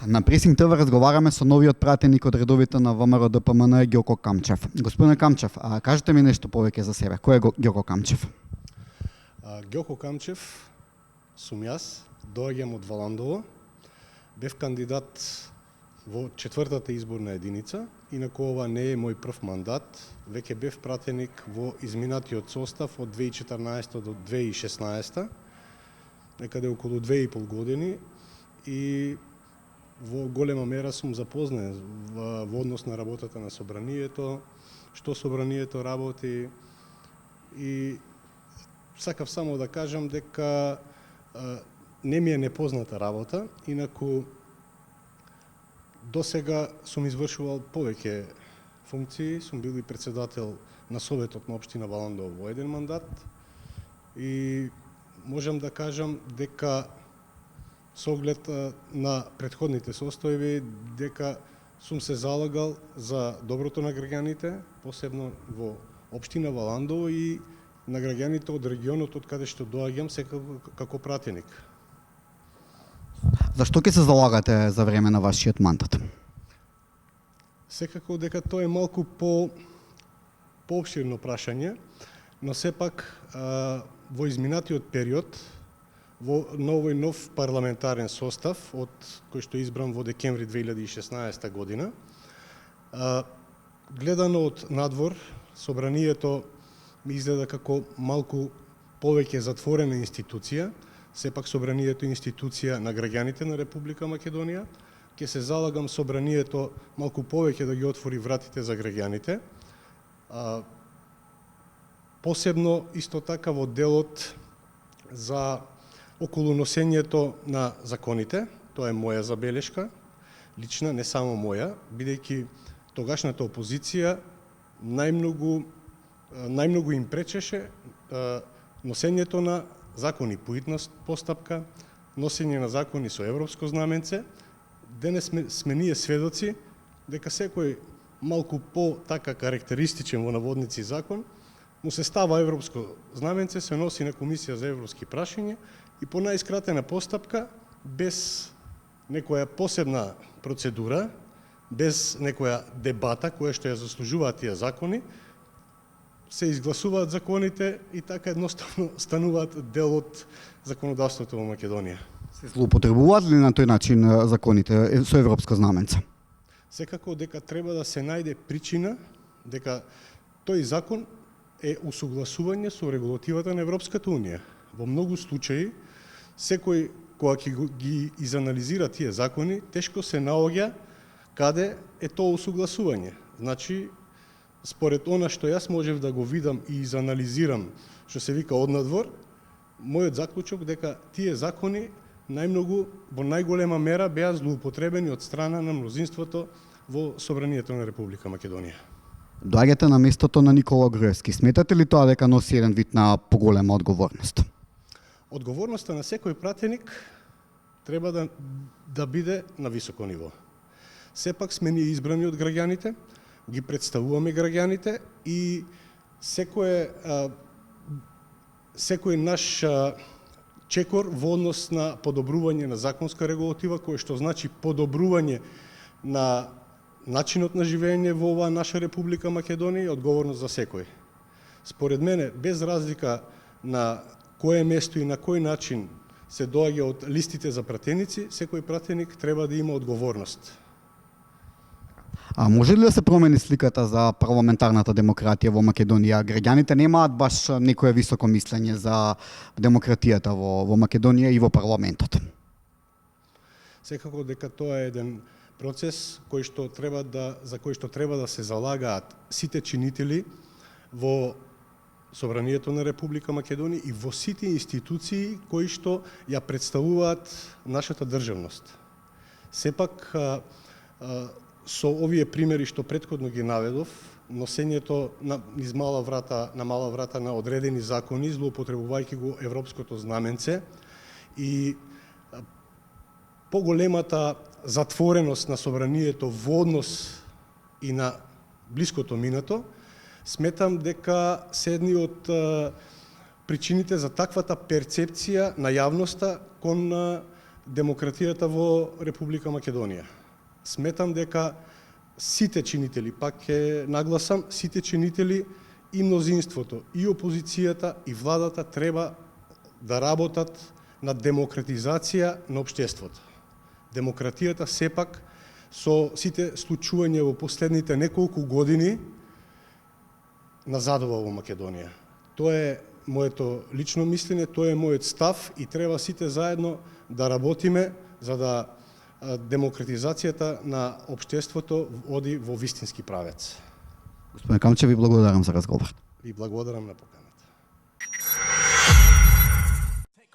На Пресинг ТВ разговараме со новиот пратеник од редовите на ВМРО ДПМН Ѓоко Камчев. Господине Камчев, кажете ми нешто повеќе за себе. Кој е Ѓоко Камчев? Ѓоко Камчев сум јас, доаѓам од Валандово. Бев кандидат во 4-та изборна единица, инаку ова не е мој прв мандат. Веќе бев пратеник во изминатиот состав од 2014 до 2016, некаде околу 2,5 години, и во голема мера сум запознаен во однос на работата на Собранието, што Собранието работи, и сакав само да кажам дека не ми е непозната работа, инаку досега сум извршувал повеќе функции, сум бил и председател на Советот на општина Валандово во еден мандат, и можам да кажам дека со оглед на претходните состојби, дека сум се залагал за доброто на граѓаните, посебно во општина Валандово и на граѓаните од регионот од каде што доаѓам секако како пратеник. Зашто ќе се залагате за време на вашиот мандат? Секако дека тоа е малку поопширно прашање, но сепак во изминатиот период, во овој нов парламентарен состав, од кој што е избран во декември 2016 година, гледано од надвор, Собранието ми изгледа како малку повеќе затворена институција. Сепак Собранието е институција на граѓаните на Република Македонија. Ќе се залагам Собранието малку повеќе да ги отвори вратите за граѓаните. Посебно исто така во делот за околу носењето на законите. Тоа е моја забелешка, лична, не само моја, бидејќи тогашната опозиција најмногу им пречеше носењето на закони по хитна постапка, носење на закони со европско знаменце. Денес сме ние сведоци дека секој малку по-така карактеристичен во наводници закон му се става европско знаменце, се носи на Комисија за европски прашања и по најскратена постапка, без некоја посебна процедура, без некоја дебата која што ја заслужуваат тие закони, се изгласуваат законите и така едноставно стануваат дел од законодавството во Македонија. Се злоупотребуваат ли на тој начин законите со европско знаменце? Секако дека треба да се најде причина дека тој закон е усогласување со регулативата на Европската Унија. Во многу случаи, секој кога ги изанализира тие закони, тешко се наоѓа каде е тоа усогласување. Значи, според она што јас можев да го видам и изанализирам, што се вика однадвор, мојот заклучок дека тие закони најмногу, во најголема мера беа злоупотребени од страна на мнозинството во Собранието на Република Македонија. Доаѓате на местото на Никола Груевски. Сметате ли тоа дека носи еден вид на поголема одговорност? Одговорноста на секој пратеник треба да биде на високо ниво. Сепак сме ние избрани од граѓаните, ги представуваме граѓаните и секој наш чекор во однос на подобрување на законска регулатива, кој што значи подобрување на начинот на живење во оваа наша Република Македонија, е одговорност за секој. Според мене, без разлика на кое место и на кој начин се доаѓа од листите за пратеници, секој пратеник треба да има одговорност. А може ли да се промени сликата за парламентарната демократија во Македонија? Граѓаните немаат баш некое високо мислење за демократијата во Македонија и во парламентот. Секако дека тоа е еден процес за кој што треба да се залагаат сите чинители во Собранието на Република Македонија и во сите институции кои што ја представуваат нашата државност. Сепак, со овие примери што претходно ги наведов, носењето низ мала врата на одредени закони, злоупотребувајќи го европското знаменце, и поголемата затвореност на Собранието во однос и на блиското минато, сметам дека се едни од причините за таквата перцепција на јавноста кон демократијата во Република Македонија. Сметам дека сите чинители, пак ќе нагласам, сите чинители и мнозинството, и опозицијата, и владата треба да работат на демократизација на општеството. Демократијата сепак со сите случувања во последните неколку години назадува во Македонија. Тоа е моето лично мислење, тоа е мојот став и треба сите заедно да работиме за да демократизацијата на општеството оди во вистински правец. Господин Камчев, ви благодарам за разговор. Ви благодарам на покана.